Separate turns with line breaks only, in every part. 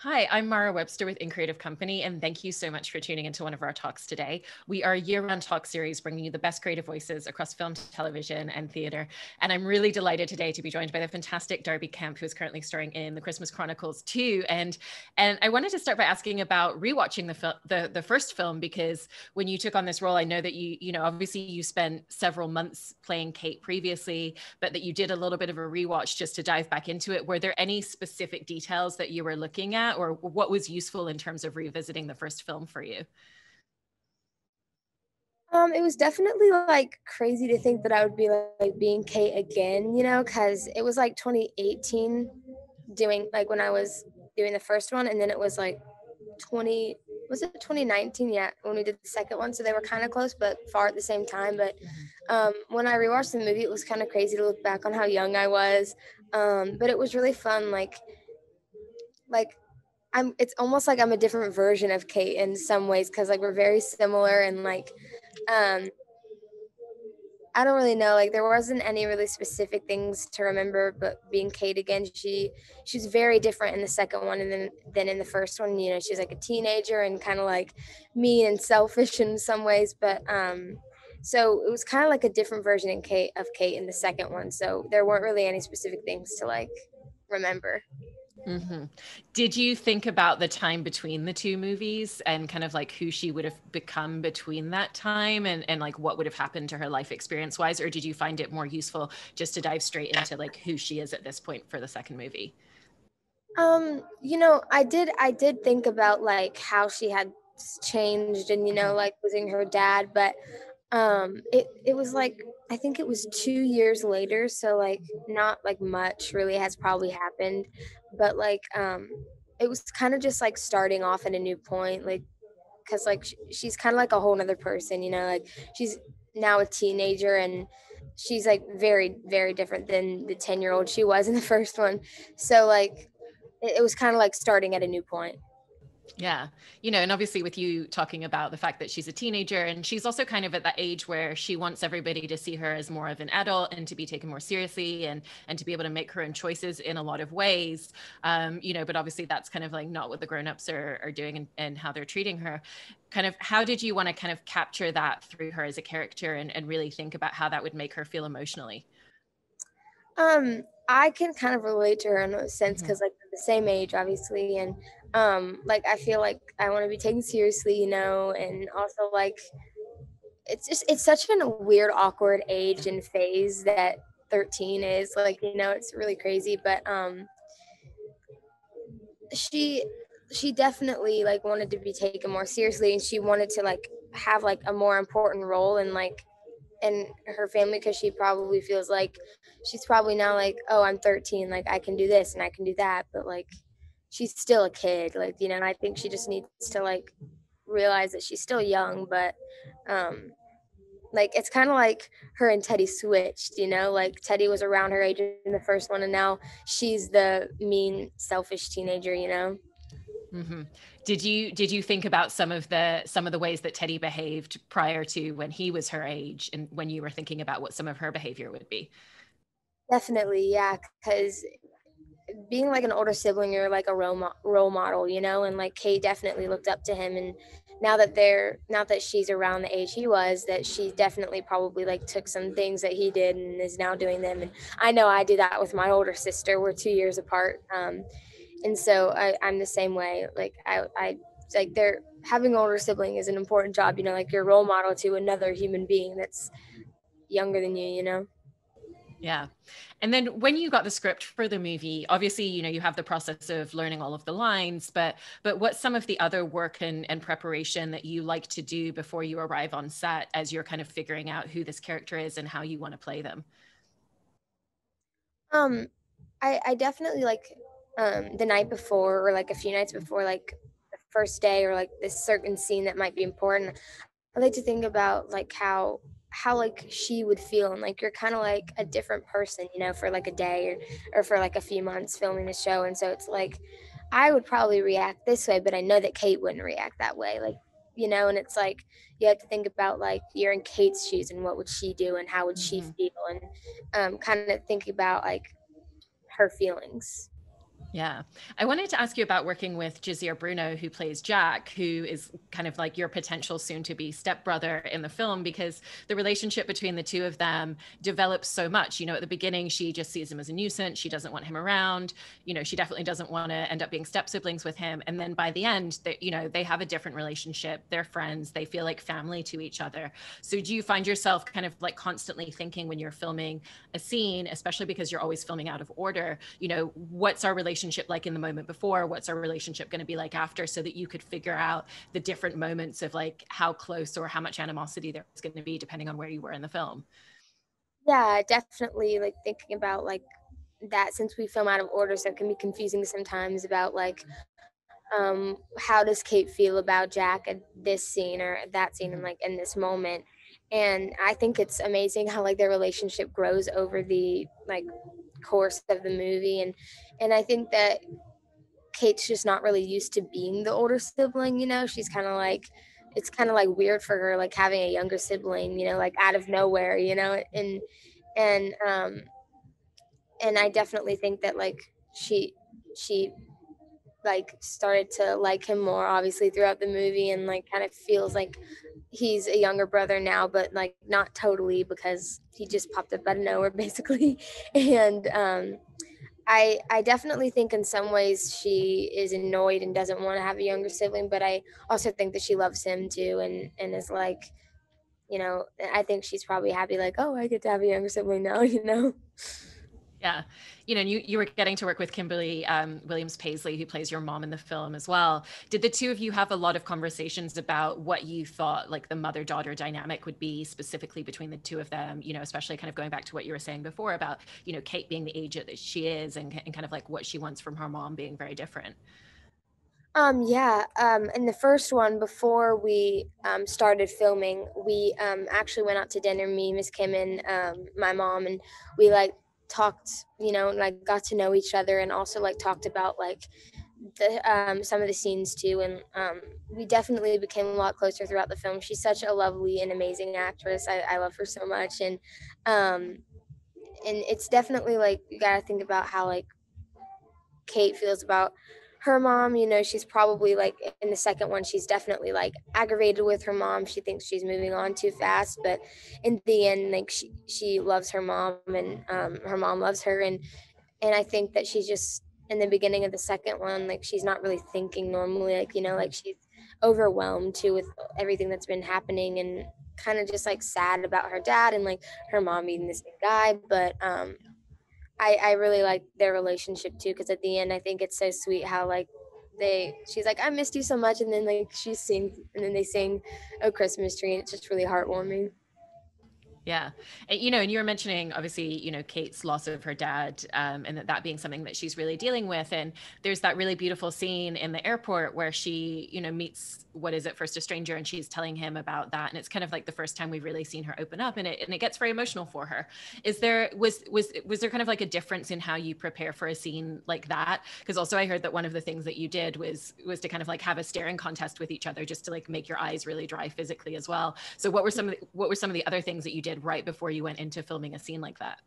Hi, I'm Mara Webster with In Creative Company, and thank you so much for tuning into one of our talks today. We are a year-round talk series bringing you the best creative voices across film, television, and theater. And I'm really delighted today to be joined by the fantastic Darby Kemp, who is currently starring in The Christmas Chronicles 2. And I wanted to start by asking about rewatching the first film, because when you took on this role, I know that obviously you spent several months playing Kate previously, but that you did a little bit of a rewatch just to dive back into it. Were there any specific details that you were looking at, or what was useful in terms of revisiting the first film for you?
It was definitely, like, crazy to think that I would be, like, being Kate again, because it was, like, 2018 doing like, when I was doing the first one, and then it was, like, 20 was it 2019? Yeah, when we did the second one, so they were kinda close, but far at the same time, but,
Mhm.
when I rewatched the movie, it was kinda crazy to look back on how young I was, but it was really fun, like, it's almost like I'm a different version of Kate in some ways because like, we're very similar and, like, um I don't really know, like, there wasn't any really specific things to remember, but being Kate again, she's very different in the second one and than in the first one, she's like a teenager and kinda, like, mean and selfish in some ways, but, so it was kinda like a different version in Kate in the second one, so there weren't really any specific things to, like, remember.
Mhm. Did you think about the time between the two movies and kind of like who she would have become between that time, and like what would have happened to her life experience wise, or did you find it more useful just to dive straight into like who she is at this point for the second movie?
I did think about, like, how she had changed and,
Mhm.
like, losing her dad, but it was like I think it was 2 years later, so, like, not, like, much really has probably happened, but, like, it was kinda just, like, starting off at a new point, like, 'cause, like, she's kinda like a whole whole 'nother person, like, she's now a teenager, and she's, like, very, very different than the ten-year-old she was in the first one, so, like, it was kinda like starting at a new point.
Yeah. And obviously with you talking about the fact that she's a teenager, and she's also kind of at that age where she wants everybody to see her as more of an adult and to be taken more seriously, and to be able to make her own choices in a lot of ways. But obviously that's kind of like not what the grown-ups are doing, and how they're treating her. Kind of how did you want to kind of capture that through her as a character, and really think about how that would make her feel emotionally?
I can kind of relate to her in a sense
Mhm.
because like, they're the same age, obviously, and, like, I feel like I wanna be taken seriously, and also, like, it's such a weird, awkward age and phase that 13 is, like, it's really crazy, but, she she definitely, like, wanted to be taken more seriously, and she wanted to, like, have, like, a more important role in her family because she probably feels like she's probably now like, "Oh, I'm 13, like, I can do this and I can do that," but, like, she's still a kid, like, and I think she just needs to, like, realize that she's still young, but, um, like, it's kinda like her and Teddy switched, like, Teddy was around her age in the first one, and now she's the mean, selfish teenager, you know?
Mhm. Did you think about some of the ways that Teddy behaved prior to when he was her age, and when you were thinking about what some of her behavior would be?
Definitely, yeah, because being like an older sibling, you're like a role model, and like Kate definitely looked up to him. And now that she's around the age he was, that she definitely probably like took some things that he did and is now doing them. And I know I do that with my older sister. We're 2 years apart, and so I'm the same way. Like I like they're having an older sibling is an important job. Like you're a role model to another human being that's younger than you.
Yeah. And then when you got the script for the movie, obviously, you have the process of learning all of the lines, but what's some of the other work and preparation that you like to do before you arrive on set, as you're kind of figuring out who this character is and how you want to play them?
Um, I definitely like the night before or like a few nights before like the first day or like this certain scene that might be important. I like to think about like how like she would feel and like you're kind of like a different person, for like a day or for like a few months filming the show. And so it's like I would probably react this way, but I know that Kate wouldn't react that way. Like, and it's like you have to think about like you're in Kate's shoes and what would she do and how would she
Mhm.
feel and kind of think about like her feelings.
Yeah. I wanted to ask you about working with Jazier Bruno, who plays Jack, who is kind of like your potential soon to be stepbrother in the film, because the relationship between the two of them develops so much. You know, at the beginning, she just sees him as a nuisance. She doesn't want him around. You know, she definitely doesn't want to end up being step siblings with him. And then by the end, you know, they have a different relationship. They're friends. They feel like family to each other. So do you find yourself kind of like constantly thinking when you're filming a scene, especially because you're always filming out of order, you know, what's our relationship like in the moment before? What's our relationship going to be like after? So that you could figure out the different moments of like how close or how much animosity there's going to be depending on where you were in the film.
Yeah, definitely like thinking about like that since we film out of order, so it can be confusing sometimes about like how does Kate feel about Jack at this scene or at that scene and
Mhm.
like in this moment. And I think it's amazing how like their relationship grows over the like course of the movie. And I think that Kate's just not really used to being the older sibling, you know. She's kind of like it's kind of like weird for her like having a younger sibling, you know, like out of nowhere, you know. And and I definitely think that like she like started to like him more obviously throughout the movie, and like kind of feels like he's a younger brother now, but like not totally because he just popped up out of nowhere basically. And I definitely think in some ways she is annoyed and doesn't want to have a younger sibling, but I also think that she loves him too, and is like, you know, I think she's probably happy like, oh, I get to have a younger sibling now, you know.
Yeah. You know, and you were getting to work with Kimberly Williams Paisley, who plays your mom in the film as well. Did the two of you have a lot of conversations about what you thought like the mother daughter dynamic would be specifically between the two of them? You know, especially kind of going back to what you were saying before about, you know, Kate being the age that she is, and kind of like what she wants from her mom being very different.
Yeah, in the first one, before we started filming, we actually went out to dinner, me, Miss Kim, and my mom, and we like talked, you know, like got to know each other, and also like talked about like the some of the scenes too, and we definitely became a lot closer throughout the film. She's such a lovely and amazing actress. I love her so much, um, and it's definitely like you got to think about how like Kate feels about her mom. You know, she's probably like in the second one, she's definitely like aggravated with her mom. She thinks she's moving on too fast, but in the end, like she loves her mom, and her mom loves her, and I think that she's just in the beginning of the second one, like she's not really thinking normally, like you know, like she's overwhelmed too with everything that's been happening, and kind of just like sad about her dad and like her mom meeting this new guy, but I really like their relationship too, because at the end I think it's so sweet how like she's like I missed you so much, and then like she sings and then they sing a Christmas tree, and it's just really heartwarming.
Yeah. And, you know, and you were mentioning obviously, you know, Kate's loss of her dad, and that being something that she's really dealing with. And there's that really beautiful scene in the airport where she, you know, meets what is at first a stranger, and she's telling him about that. And it's kind of like the first time we've really seen her open up, and it gets very emotional for her. Was there kind of like a difference in how you prepare for a scene like that? Because also I heard that one of the things that you did was to kind of like have a staring contest with each other just to like make your eyes really dry physically as well. So what were some of the other things that you did right before you went into filming a scene like that?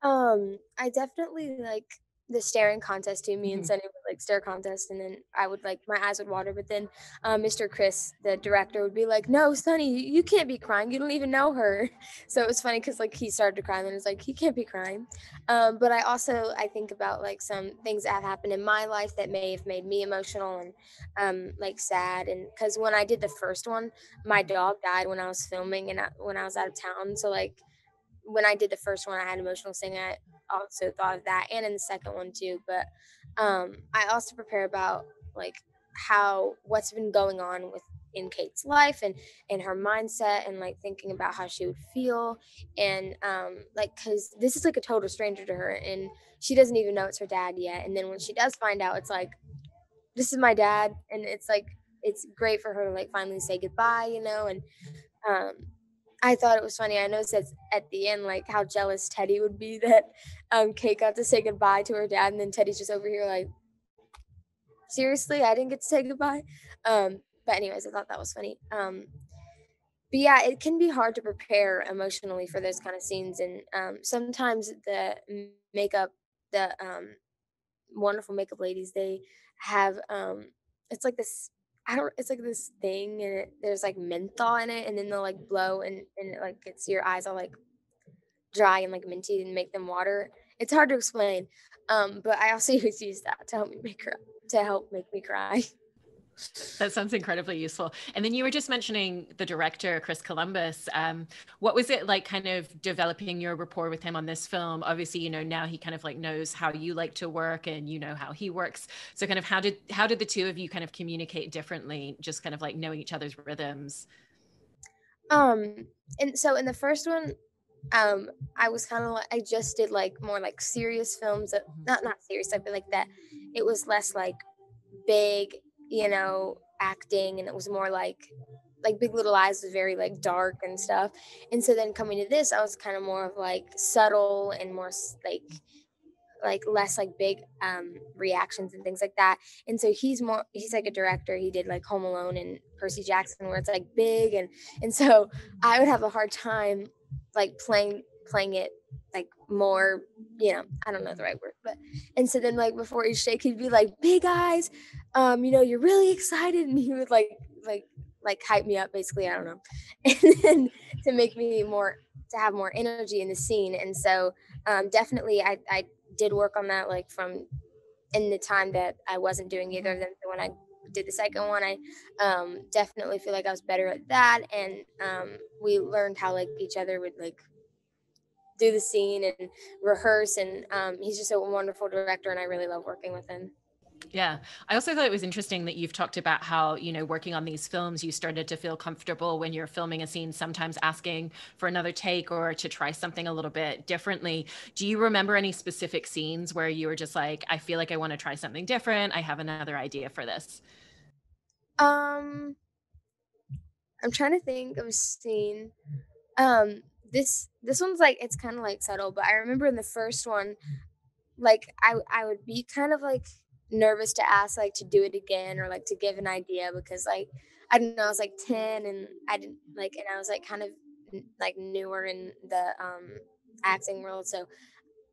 I definitely like the staring contest too. Me and
Mhm.
Sunny would like stare contest, and then I would like my eyes would water. But then Mr. Chris, the director, would be like, "No, Sunny, you can't be crying. You don't even know her." So it was funny because like he started to cry, and then it's like he can't be crying. But I also I think about like some things that have happened in my life that may have made me emotional and like sad. And because when I did the first one, my dog died when I was filming and when I was out of town. So like when I did the first one, I had emotional singing. I also thought of that, and in the second one too. But I also prepare about like how what's been going on with in Kate's life and her mindset, and like thinking about how she would feel, and like because this is like a total stranger to her, and she doesn't even know it's her dad yet. And then when she does find out, it's like this is my dad, and it's like it's great for her to like finally say goodbye, you know, and um, I thought it was funny. I noticed that at the end, like how jealous Teddy would be that Kate got to say goodbye to her dad, and then Teddy's just over here like, seriously, I didn't get to say goodbye. But anyways, I thought that was funny. But yeah, it can be hard to prepare emotionally for those kind of scenes, and sometimes the makeup, the wonderful makeup ladies. They have it's like this, I don't, it's like this thing, and there's like menthol in it, and then they'll like blow, and it like gets your eyes all like dry and like minty and make them water. It's hard to explain. But I also use that to help me make cry, to help make me cry.
That sounds incredibly useful. And then you were just mentioning the director, Chris Columbus. What was it like kind of developing your rapport with him on this film? Obviously, you know, now he kind of like knows how you like to work and you know how he works. So kind of how did the two of you kind of communicate differently, just kind of like knowing each other's rhythms?
Um, and so in the first one, I was kind of like, I just did like more like serious films that,
Mhm.
not serious, I feel like that it was less like big, acting, and it was more like Big Little Lies was very like dark and stuff. And so then coming to this, I was kind of more of like subtle and more like less like big reactions and things like that. And so he's like a director. He did like Home Alone and Percy Jackson, where it's like big, and so I would have a hard time like playing it like more, I don't know the right word, but and so then like before each take he'd be like, big eyes, you're really excited, and he would like hype me up basically, I don't know. And then to make me more, to have more energy in the scene. And so definitely I did work on that, like from in the time that I wasn't doing either of them. So when I did the second one, I definitely feel like I was better at that, and we learned how like each other would like do the scene and rehearse. And he's just a wonderful director, and I really love working with him.
Yeah. I also thought it was interesting that you've talked about how, you know, working on these films, you started to feel comfortable when you're filming a scene, sometimes asking for another take or to try something a little bit differently. Do you remember any specific scenes where you were just like, I feel like I want to try something different? I have another idea for this?
Um, I'm trying to think of a scene. Um, this one's like, it's kind of like subtle, but I remember in the first one, like I would be kind of like nervous to ask like to do it again, or like to give an idea, because like I don't know, I was like 10, and I didn't like, and I was like kind of like newer in the acting world, so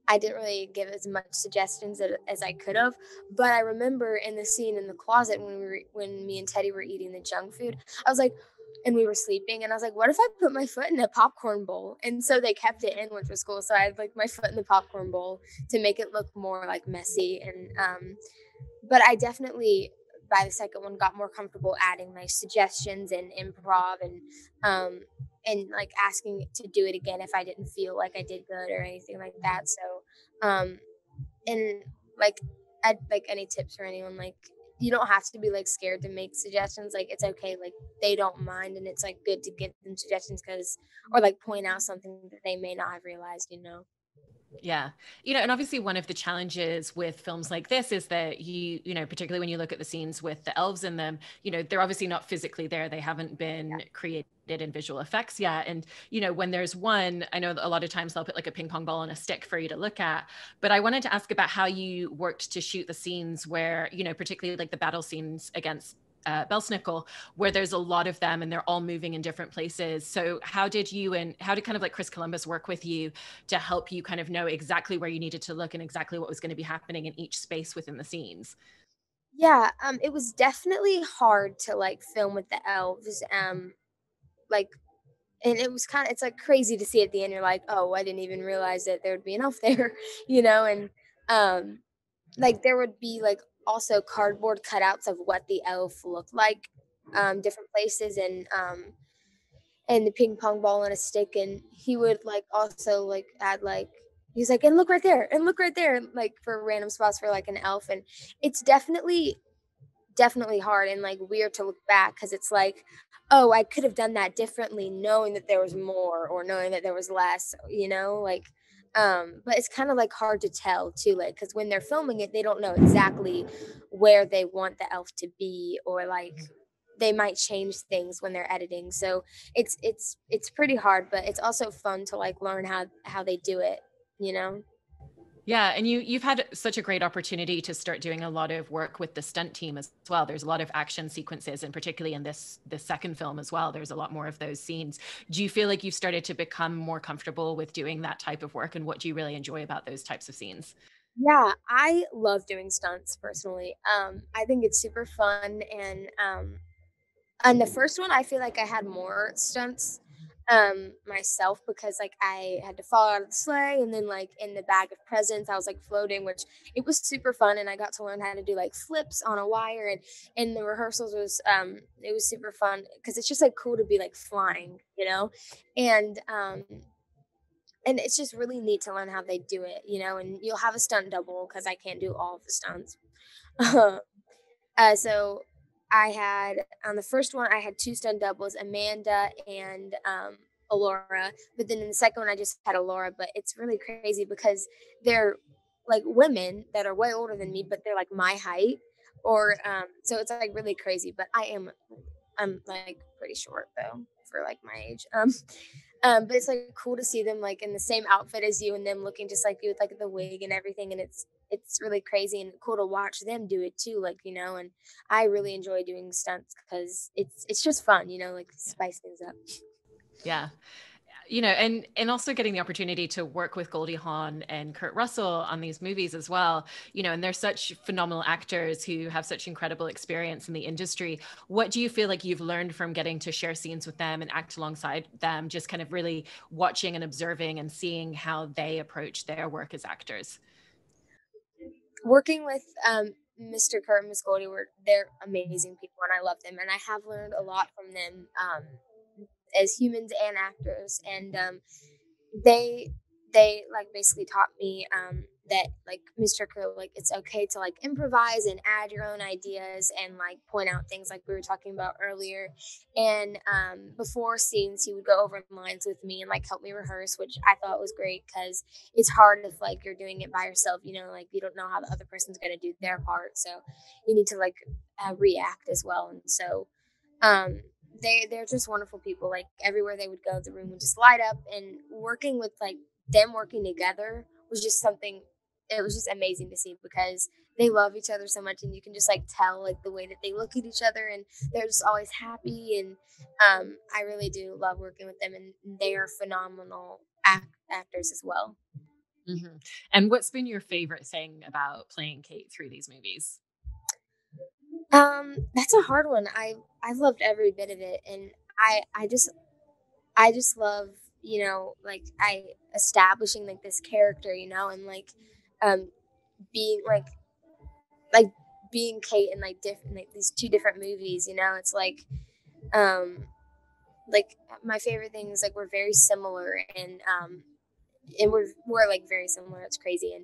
I didn't really give as much suggestions as I could have. But I remember in the scene in the closet when when me and Teddy were eating the junk food, I was like, and we were sleeping, and I was like, what if I put my foot in a popcorn bowl? And so they kept it in, which was cool. So I had like my foot in the popcorn bowl to make it look more like messy. And but I definitely, by the second one, got more comfortable adding my suggestions and improv, um and like asking to do it again if I didn't feel like I did good or anything like that. So and like I'd like any tips for anyone, like you don't have to be like scared to make suggestions. Like it's okay, like they don't mind, and it's like good to give them suggestions, because or like point out something that they may not have realized.
Yeah. You know, and obviously one of the challenges with films like this is that you know, particularly when you look at the scenes with the elves in them, you know, they're obviously not physically there. They haven't been created in visual effects yet. And, you know, when there's one, I know that a lot of times they'll put like a ping pong ball on a stick for you to look at. But I wanted to ask about how you worked to shoot the scenes where, you know, particularly like the battle scenes against Belsnickel, where there's a lot of them and they're all moving in different places. So how did kind of like Chris Columbus work with you to help you kind of know exactly where you needed to look and exactly what was going to be happening in each space within the scenes?
Yeah, it was definitely hard to like film with the elves. Like, and it was kind of, it's like crazy to see at the end. You're like, oh, I didn't even realize that there would be an elf there, and um, like there would be like also cardboard cutouts of what the elf looked like, different places, and the ping pong ball and a stick, and he would like also like add like, he's like, and look right there, and look right there, like for random spots for like an elf. And it's definitely hard and like weird to look back, because it's like, oh, I could have done that differently, knowing that there was more or knowing that there was less, like but it's kind of like hard to tell too, like because when they're filming it, they don't know exactly where they want the elf to be, or like they might change things when they're editing. So it's pretty hard, but it's also fun to like learn how they do it, you know.
Yeah, and you've had such a great opportunity to start doing a lot of work with the stunt team as well. There's a lot of action sequences, and particularly in this second film as well, there's a lot more of those scenes. Do you feel like you've started to become more comfortable with doing that type of work, and what do you really enjoy about those types of scenes?
Yeah, I love doing stunts personally. I think it's super fun, and the first one, I feel like I had more stunts myself because like I had to fall out of the sleigh, and then like in the bag of presents I was like floating, which it was super fun, and I got to learn how to do like flips on a wire, and the rehearsals was it was super fun because it's just like cool to be like flying, and and it's just really neat to learn how they do it, and you'll have a stunt double because I can't do all of the stunts. So I had on the first one I had two stunt doubles, Amanda and Alora. But then in the second one I just had Alora. But it's really crazy because they're like women that are way older than me, but they're like my height. Or so it's like really crazy. But I'm like pretty short though for like my age. But it's like cool to see them like in the same outfit as you and them looking just like you with like the wig and everything, and it's really crazy and cool to watch them do it too, like and I really enjoy doing stunts because it's just fun, like
Yeah.
spice things up.
Yeah. And also getting the opportunity to work with Goldie Hawn and Kurt Russell on these movies as well, and they're such phenomenal actors who have such incredible experience in the industry. What do you feel like you've learned from getting to share scenes with them and act alongside them, just kind of really watching and observing and seeing how they approach their work as actors?
Working with Mr. Kurt and Miss Goldie, they're amazing people and I love them, and I have learned a lot from them as humans and actors, and they they like basically taught me that like Mr. Crow, like it's okay to like improvise and add your own ideas and like point out things like we were talking about earlier. And before scenes, he would go over lines with me and like help me rehearse, which I thought was great because it's hard if like you're doing it by yourself. Like you don't know how the other person's gonna do their part, so you need to like react as well. And so um they're just wonderful people. Like everywhere they would go, the room would just light up, and working with like them working together was just something, it was just amazing to see because they love each other so much, and you can just like tell like the way that they look at each other, and they're just always happy. And I really do love working with them, and they are phenomenal actors as well.
Mhm. And what's been your favorite thing about playing Kate through these movies?
That's a hard one. I've loved every bit of it, and I just love, like I establishing like this character, and um being like being Kate in like different like these two different movies, it's um like my favorite thing is like we're very similar, and we're like very similar. It's crazy.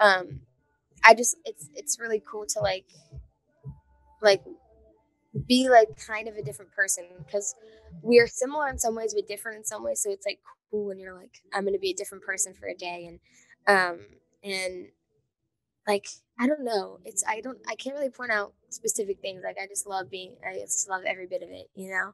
And I just it's really cool to like be like kind of a different person because we're similar in some ways but different in some ways, so it's like cool when you're like I'm going to be a different person for a day. And like I don't know, I can't really point out specific things. Like I just love every bit of it.
Yeah.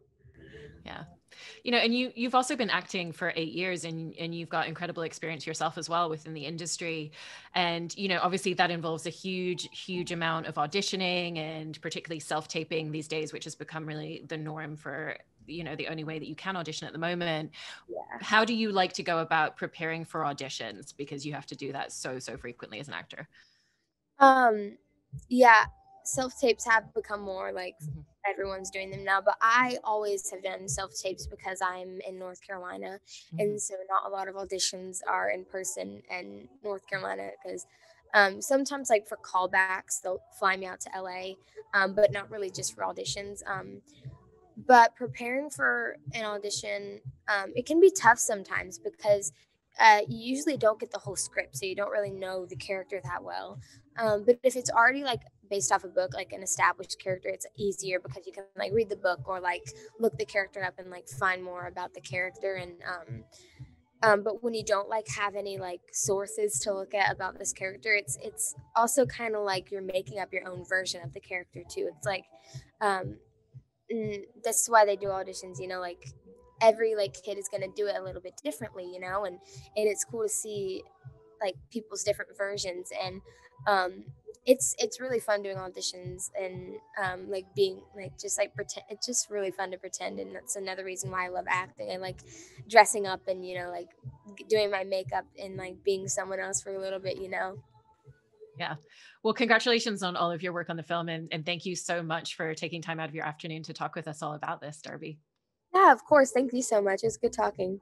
And you've also been acting for 8 years, and you've got incredible experience yourself as well within the industry. And obviously that involves a huge amount of auditioning, and particularly self-taping these days, which has become really the norm for the only way that you can audition at the moment.
Yeah.
How do you like to go about preparing for auditions, because you have to do that so frequently as an actor?
um yeah, self tapes have become more like
Mhm.
everyone's doing them now, but I always have done self tapes because I'm in North Carolina,
Mhm.
and so not a lot of auditions are in person in North Carolina because sometimes like for callbacks they'll fly me out to LA, but not really just for auditions. But preparing for an audition, it can be tough sometimes because you usually don't get the whole script, so you don't really know the character that well. But if it's already like based off a book, like an established character, it's easier because you can like read the book or like look the character up and like find more about the character. And but when you don't like have any like sources to look at about this character, it's also kind of like you're making up your own version of the character too. It's like um, that's why they do auditions, like every like kid is going to do it a little bit differently, and it's cool to see like people's different versions. And um it's really fun doing auditions, and like being like just like pretend. It's just really fun to pretend, and that's another reason why I love acting. I like dressing up and like doing my makeup and like being someone else for a little bit.
Yeah. Well, congratulations on all of your work on the film. And thank you so much for taking time out of your afternoon to talk with us all about this, Darby.
Yeah, of course. Thank you so much. It was good talking.